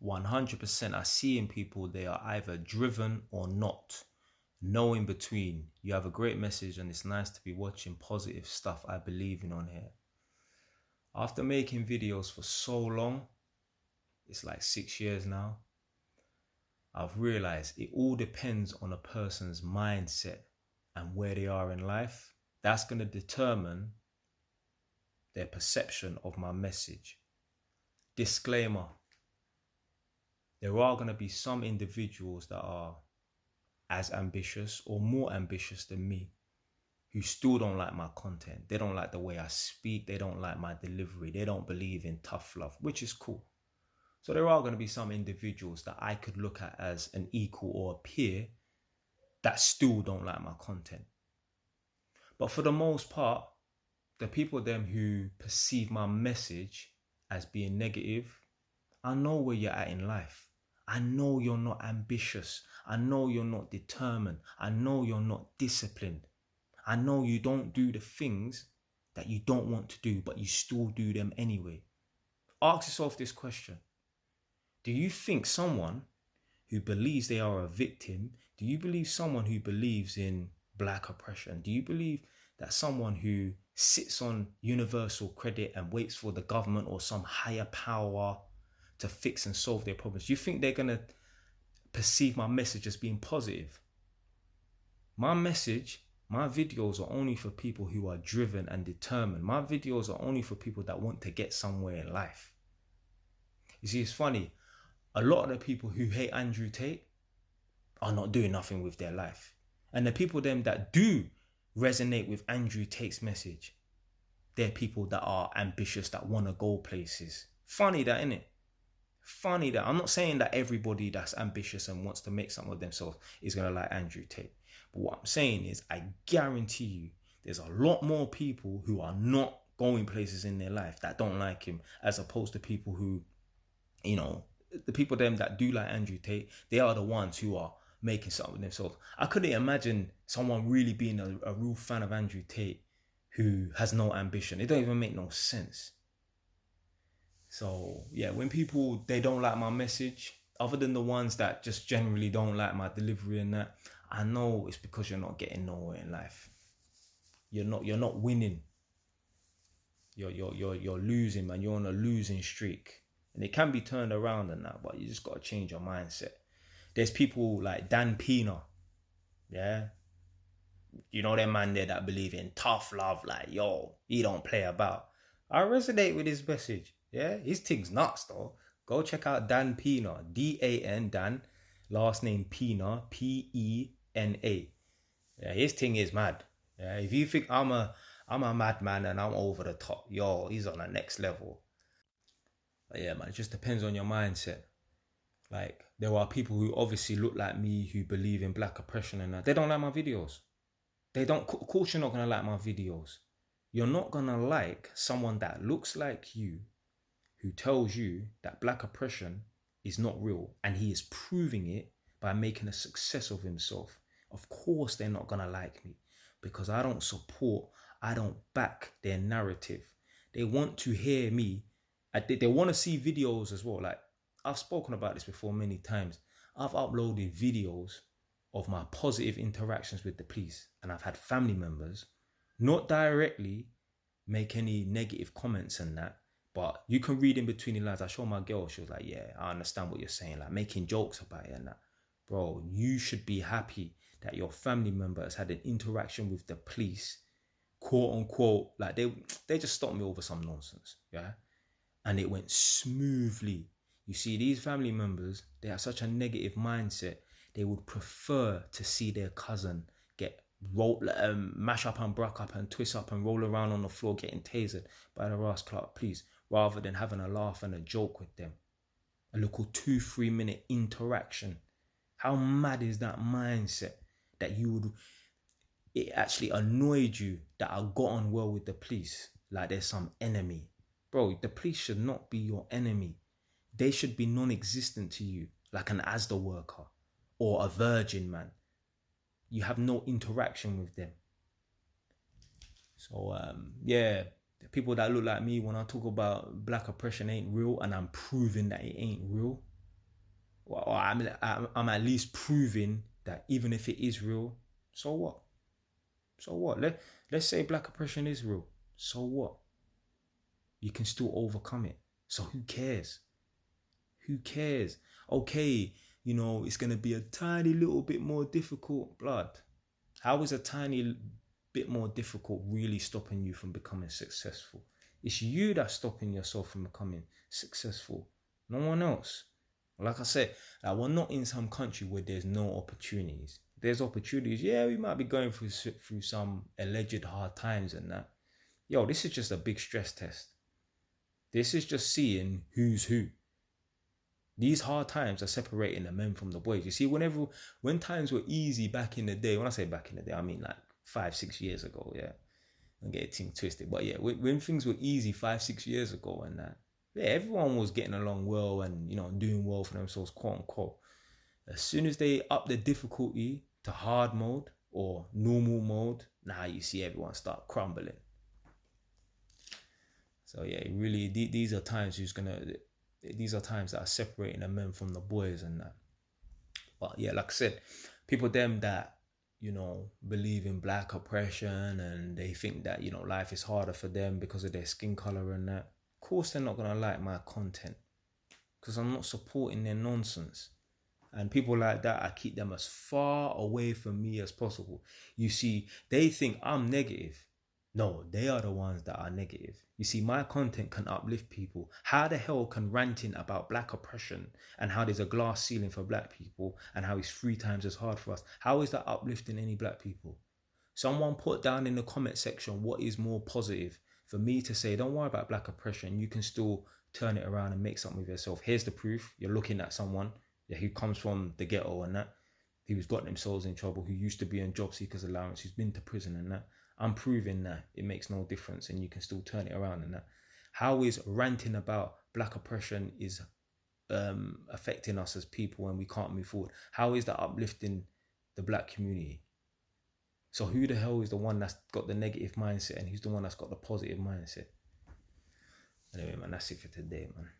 100% I see in people, they are either driven or not. No in between. You have a great message and it's nice to be watching positive stuff I believe in on here. After making videos for so long, it's like 6 years now, I've realized it all depends on a person's mindset and where they are in life. That's going to determine their perception of my message. Disclaimer: there are going to be some individuals that are as ambitious or more ambitious than me who still don't like my content. They don't like the way I speak. They don't like my delivery. They don't believe in tough love, which is cool. So there are going to be some individuals that I could look at as an equal or a peer that still don't like my content. But for the most part, the people them who perceive my message as being negative, I know where you're at in life. I know you're not ambitious. I know you're not determined. I know you're not disciplined. I know you don't do the things that you don't want to do, but you still do them anyway. Ask yourself this question. Do you think someone who believes they are a victim, do you believe someone who believes in black oppression? Do you believe that someone who sits on universal credit and waits for the government or some higher power to fix and solve their problems, do you think they're going to perceive my message as being positive? My message, my videos are only for people who are driven and determined. My videos are only for people that want to get somewhere in life. You see, it's funny. A lot of the people who hate Andrew Tate are not doing nothing with their life. And the people them that do resonate with Andrew Tate's message, they're people that are ambitious, that want to go places. Funny that, innit? Funny that. I'm not saying that everybody that's ambitious and wants to make something of themselves is going to like Andrew Tate. But what I'm saying is, I guarantee you, there's a lot more people who are not going places in their life that don't like him, as opposed to people who, you know, the people them that do like Andrew Tate, they are the ones who are making something of themselves. I couldn't imagine someone really being a real fan of Andrew Tate who has no ambition. It don't even make no sense. So yeah, when people, they don't like my message, other than the ones that just generally don't like my delivery and that, I know it's because you're not getting nowhere in life. You're not winning. You're losing, man. You're on a losing streak. And it can be turned around and that, but you just got to change your mindset. There's people like Dan Pena, yeah? You know them man there that believe in tough love, like, yo, he don't play about. I resonate with his message, yeah? His thing's nuts, though. Go check out Dan Pena, D-A-N, Dan, last name Pena, P-E-N-A. Yeah, his thing is mad. Yeah, if you think I'm a madman and I'm over the top, yo, he's on the next level. But yeah, man, it just depends on your mindset. Like, there are people who obviously look like me who believe in black oppression and that. They don't like my videos. They don't, of course you're not going to like my videos. You're not going to like someone that looks like you who tells you that black oppression is not real and he is proving it by making a success of himself. Of course they're not going to like me because I don't support, I don't back their narrative. They want to hear me. They want to see videos as well. Like, I've spoken about this before many times. I've uploaded videos of my positive interactions with the police, and I've had family members not directly make any negative comments and that, but you can read in between the lines. I showed my girl, she was like, yeah, I understand what you're saying, like making jokes about it and that. Bro, you should be happy that your family member has had an interaction with the police, quote unquote, like they just stopped me over some nonsense, yeah? And it went smoothly. You see, these family members, they have such a negative mindset. They would prefer to see their cousin get mash up and bruck up and twist up and roll around on the floor getting tasered by the Ross Clark police, rather than having a laugh and a joke with them. A little 2-3 minute interaction. How mad is that mindset that it actually annoyed you that I got on well with the police, like there's some enemy. Bro, the police should not be your enemy. They should be non-existent to you, like an ASDA worker or a virgin man. You have no interaction with them. So, yeah, the people that look like me, when I talk about black oppression ain't real and I'm proving that it ain't real, Or I'm at least proving that even if it is real, so what? So what? Let's say black oppression is real. So what? You can still overcome it. So who cares? Who cares? Okay, it's going to be a tiny little bit more difficult, blood. How is a tiny bit more difficult really stopping you from becoming successful? It's you that's stopping yourself from becoming successful. No one else. Like I said, we're not in some country where there's no opportunities. There's opportunities. Yeah, we might be going through some alleged hard times and that. Yo, this is just a big stress test. This is just seeing who's who. These hard times are separating the men from the boys. You see, when times were easy back in the day, when I say back in the day, I mean like 5-6 years ago, yeah. Don't get it twisted. But yeah, when things were easy 5-6 years ago and that, yeah, everyone was getting along well and, doing well for themselves, quote unquote. As soon as they up the difficulty to hard mode or normal mode, now you see everyone start crumbling. So yeah, really, these are times these are times that are separating the men from the boys and that. But yeah, like I said, people them that believe in black oppression and they think that life is harder for them because of their skin color and that. Of course, they're not gonna like my content because I'm not supporting their nonsense. And people like that, I keep them as far away from me as possible. You see, they think I'm negative. No, they are the ones that are negative. You see, my content can uplift people. How the hell can ranting about black oppression and how there's a glass ceiling for black people and how it's 3 times as hard for us, how is that uplifting any black people? Someone put down in the comment section what is more positive for me to say, don't worry about black oppression. You can still turn it around and make something of yourself. Here's the proof. You're looking at someone who comes from the ghetto and that, who's got themselves in trouble, who used to be on job seekers allowance, who's been to prison and that. I'm proving that it makes no difference and you can still turn it around and that. How is ranting about black oppression is affecting us as people when we can't move forward? How is that uplifting the black community? So who the hell is the one that's got the negative mindset and who's the one that's got the positive mindset? Anyway, man, that's it for today, man.